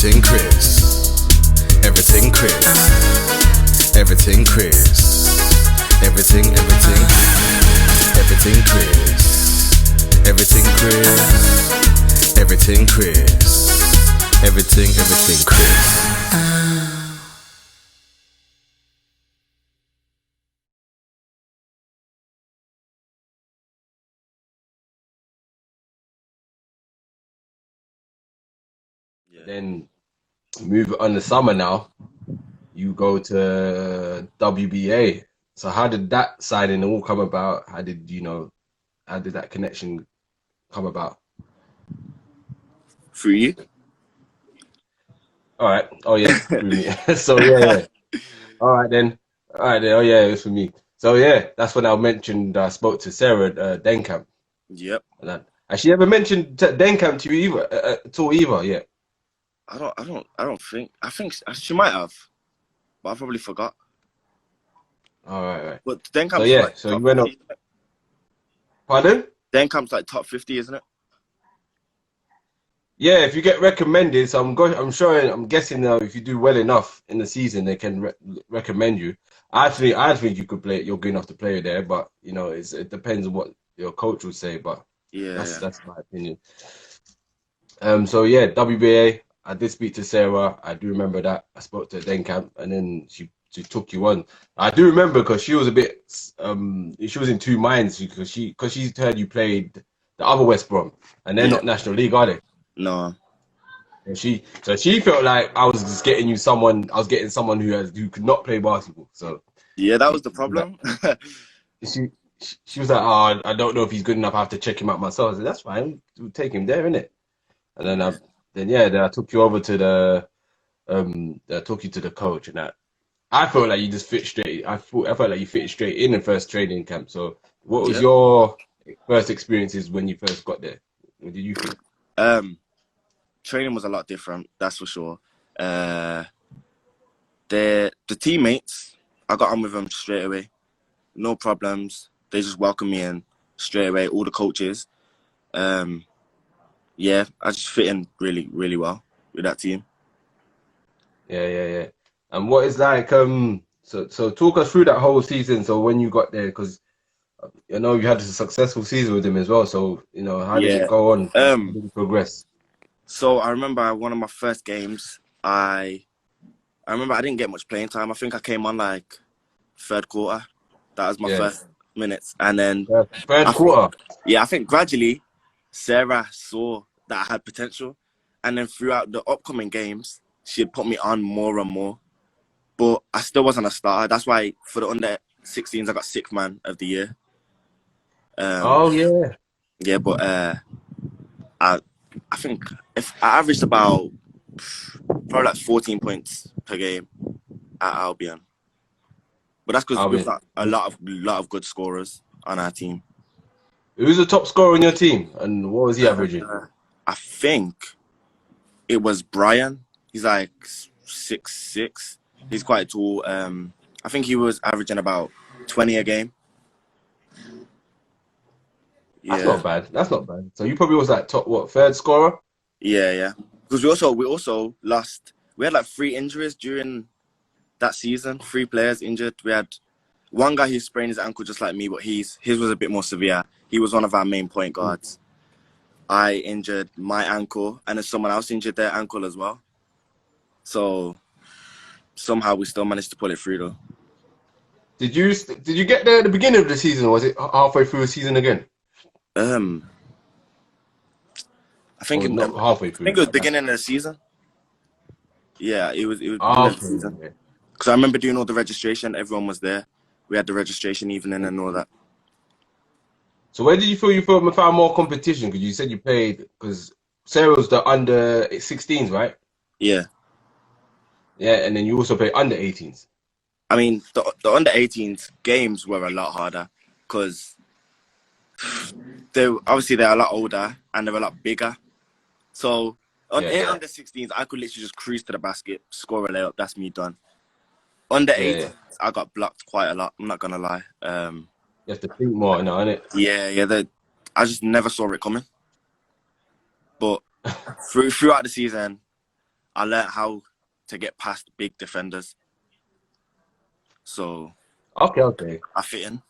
Everything Chris. Everything Chris. Everything Chris. Everything Chris. Everything Chris. Everything Chris. Everything Chris. Then move on the summer now. You go to WBA. So how did that signing all come about? How did that connection come about? Through you? All right. Oh yeah, through me. So yeah. All right then. Oh yeah, it was for me. So yeah, that's when I mentioned I spoke to Sarah at Denkamp. Yep. Has she ever mentioned Denkamp to you either at all either? Yeah. I don't think. I think she might have, but I probably forgot. All right. But Denkamp's So yeah, like so top you went 50, up. Pardon? Denkamp's like top 50, isn't it? Yeah, if you get recommended, so I'm guessing if you do well enough in the season, they can recommend you. I think you could play. You're good enough to play there, but it depends on what your coach will say. But Yeah. that's my opinion. So yeah, WBA. I did speak to Sarah. I do remember that. I spoke to Denkamp, and then she took you on. I do remember because she was a bit she was in two minds because she heard you played the other West Brom, and they're not National League, are they? No. And she felt like I was just getting you someone. I was getting someone who could not play basketball. So yeah, that was the problem. She was like, oh, I don't know if he's good enough. I have to check him out myself. I said, that's fine. We'll take him there, innit? And then I took you over to I took you to the coach, and that I felt like you just fit straight. I felt like you fit straight in the first training camp. So what was your first experiences when you first got there? What did you think? Training was a lot different, that's for sure. The teammates, I got on with them straight away. No problems. They just welcomed me in straight away. All the coaches. Yeah, I just fit in really, really well with that team. Yeah. And what is like so talk us through that whole season. So when you got there, because you had a successful season with him as well. So how did it go on? How did it progress? So I remember one of my first games. I remember I didn't get much playing time. I think I came on like third quarter. That was my first minutes, and then third quarter. I think gradually Sarah saw that I had potential, and then throughout the upcoming games, she'd put me on more and more. But I still wasn't a starter. That's why for the under 16s, I got sixth man of the year. Yeah, but I think if I averaged about probably like 14 points per game at Albion. But that's because we've got a lot of good scorers on our team. Who's the top scorer on your team, and what was he averaging? I think it was Brian. He's like 6'6". He's quite tall. I think he was averaging about 20 a game. That's not bad. So you probably was like top third scorer? Yeah. Because we also lost. We had like 3 injuries during that season. 3 players injured. We had one guy who sprained his ankle just like me, but his was a bit more severe. He was one of our main point guards. I injured my ankle, and then someone else injured their ankle as well. So somehow we still managed to pull it through though. Did you get there at the beginning of the season, or was it halfway through the season again? I think halfway through. I think it was beginning of the season. Yeah, it was beginning of the season. Yeah. Because I remember doing all the registration. Everyone was there. We had the registration evening and all that. So where did you feel found more competition? Because you said you played, because Sarah was the under 16s, right? Yeah. Yeah, and then you also play under 18s. I mean, the under 18s games were a lot harder because they're a lot older and they're a lot bigger. So on under 16s, I could literally just cruise to the basket, score a layup. That's me done. Under 18s, I got blocked quite a lot. I'm not gonna lie. You have to think more now, innit? Yeah. I just never saw it coming. But throughout the season, I learned how to get past big defenders. So Okay. I fit in.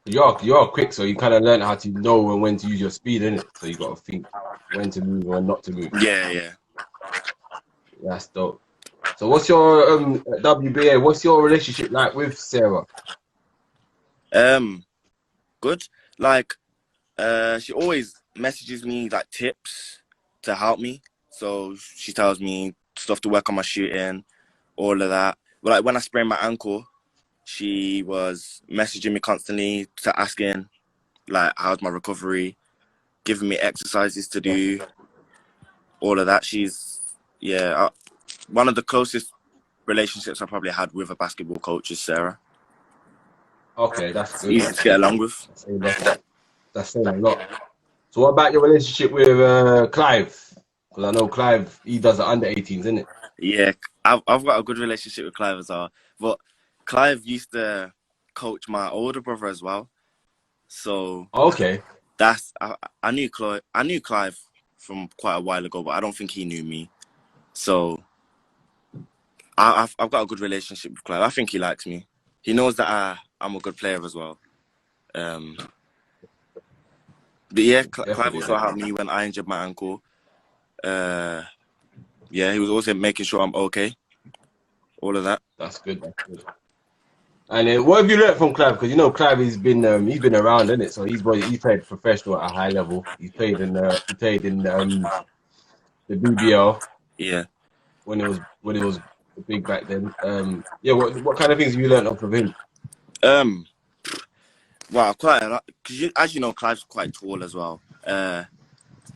You're quick, so you kind of learn how to know when to use your speed, innit? So you got to think when to move or not to move. Yeah. That's dope. So what's your WBA? What's your relationship like with Sarah? Good. Like, she always messages me like tips to help me. So she tells me stuff to work on my shooting, all of that. But like when I sprained my ankle, she was messaging me constantly to asking like how's my recovery, giving me exercises to do, all of that. She's one of the closest relationships I probably had with a basketball coach is Sarah. Okay, that's It's good. easy to get along with. That's saying a lot. So what about your relationship with Clive? Because I know Clive, he does the under 18s, isn't it? Yeah, I've got a good relationship with Clive as well. But Clive used to coach my older brother as well. So Okay. that's I knew Clive from quite a while ago, but I don't think he knew me. So I've got a good relationship with Clive. I think he likes me. He knows that I'm a good player as well. But yeah, Clive Definitely, also helped definitely. me when I injured my ankle. Yeah, he was also making sure I'm okay. All of that. That's good. That's good. And what have you learned from Clive? Because you know Clive, he's been around, isn't it? So he's played professional at a high level. He played in the BBL Yeah. when it was big back then. Yeah. What kind of things have you learned off of him? Um. Wow, quite a lot. Because as you know, Clive's quite tall as well. I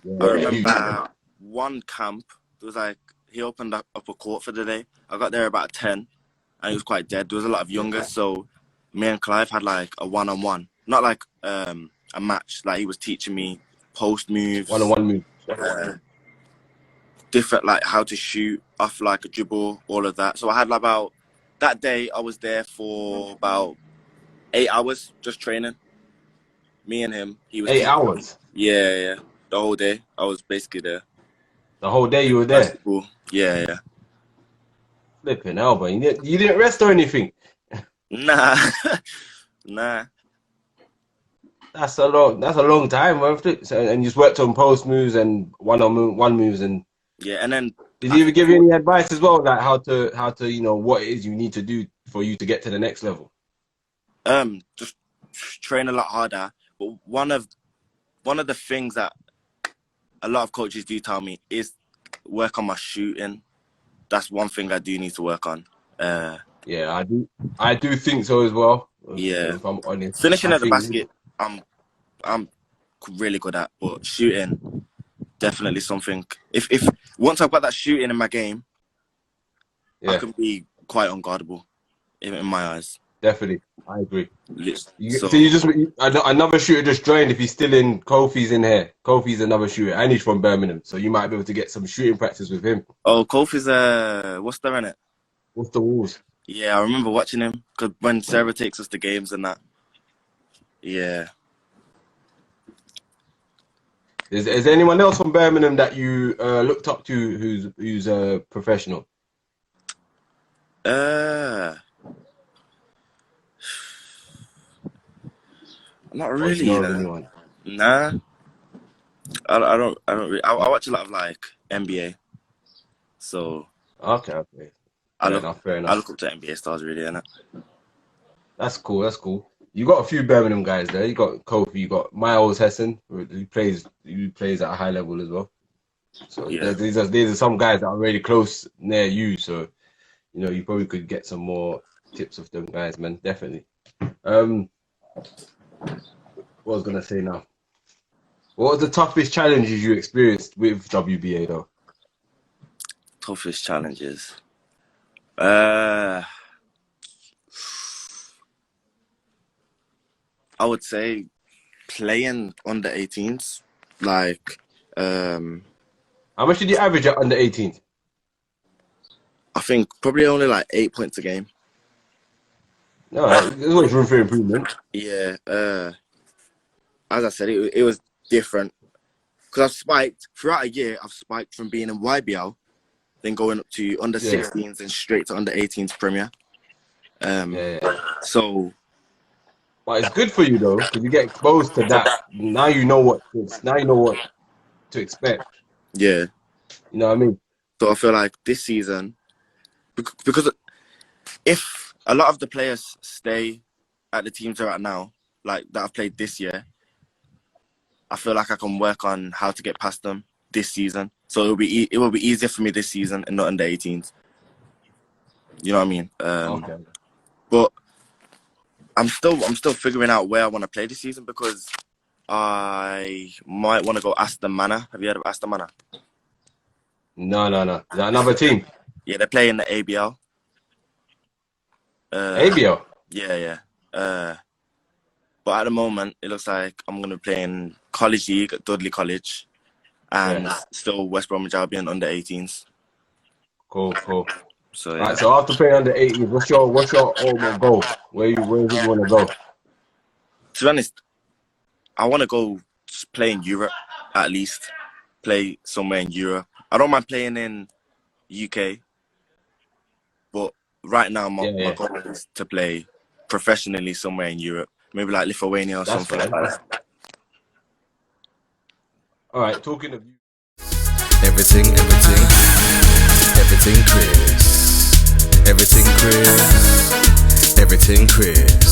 Yeah, he's huge. remember one camp. It was like he opened up a court for the day. I got there about 10, and he was quite dead. There was a lot of Yeah. younger, so me and Clive had like a one-on-one, not like a match. Like he was teaching me post One on moves, one move. uh, different like how to shoot off like a dribble, all of that. So I had like about that day. I was there for about 8 hours just training. Me and him. He was Eight teaching me. hours. Yeah. The whole day I was basically there. The whole day you were That's there. cool. Yeah. Flipping hell, but you didn't rest or anything. Nah, nah. That's a long time, man. So, and you just worked on post moves and one moves. And Yeah, and then did I he ever think give you any advice as well, like how to what it is you need to do for you to get to the next level? just train a lot harder. But one of the things that a lot of coaches do tell me is work on my shooting. That's one thing I do need to work on. Yeah, I do think so as well. Yeah, If I'm honest, finishing I at the think basket, I'm really good at, but shooting definitely something. If once I've got that shooting in my game, I yeah, can be quite unguardable in my eyes. definitely, I agree. So So another shooter just joined. If he's still in, Kofi's in here. Kofi's another shooter, and he's from Birmingham, so you might be able to get some shooting practice with him. oh, Kofi's what's there in it? What's the rules? Yeah, I remember watching him because when Sarah takes us to games and that. Yeah. Is there anyone else from Birmingham that you looked up to who's a professional? Uh, not Or do you really, know you of know. anyone? Nah, I don't really. I watch a lot of like NBA, so Okay. I look Fair I enough. look up to NBA stars really, innit? That's cool. That's cool. You got a few Birmingham guys there. You got Kofi. You got Miles Hessen, who plays at a high level as well. So Yeah. these are some guys that are really close near you. So you probably could get some more tips of them guys, man. Definitely. What I was gonna say now. What was the toughest challenges you experienced with WBA though? Toughest challenges. Uh, I would say playing under 18s, like How much did you average at under 18? I think probably only like 8 points a game. No, there's always room for improvement. Yeah. As I said, it was different because I've spiked throughout a year. I've spiked from being in YBL, then going up to under 16s and straight to under 18s Premier. So, but it's good for you though, because you get exposed to that. Now you know what. Now you know what to expect. yeah. You know what I mean? So I feel like this season, because if a lot of the players stay at the teams they're at now, like that I've played this year, I feel like I can work on how to get past them this season. So it will be easier for me this season and not under 18s. You know what I mean? Okay. But I'm still figuring out where I want to play this season, because I might want to go Aston Manor. Have you heard of Aston Manor? No. Is that another team? Yeah, they play in the ABL. ABL? Yeah. But at the moment, it looks like I'm going to be playing College League at Dudley College, and still West Bromwich Albion under 18s. Cool. So, yeah. Right, so after playing under 18s, what's your ultimate goal? Where do you want to go? To be honest, I want to go play in Europe, at least. Play somewhere in Europe. I don't mind playing in UK, but right now my goal is to play professionally somewhere in Europe. Maybe like Lithuania or something like that. All right, talking of you. Everything Chris. Everything Chris.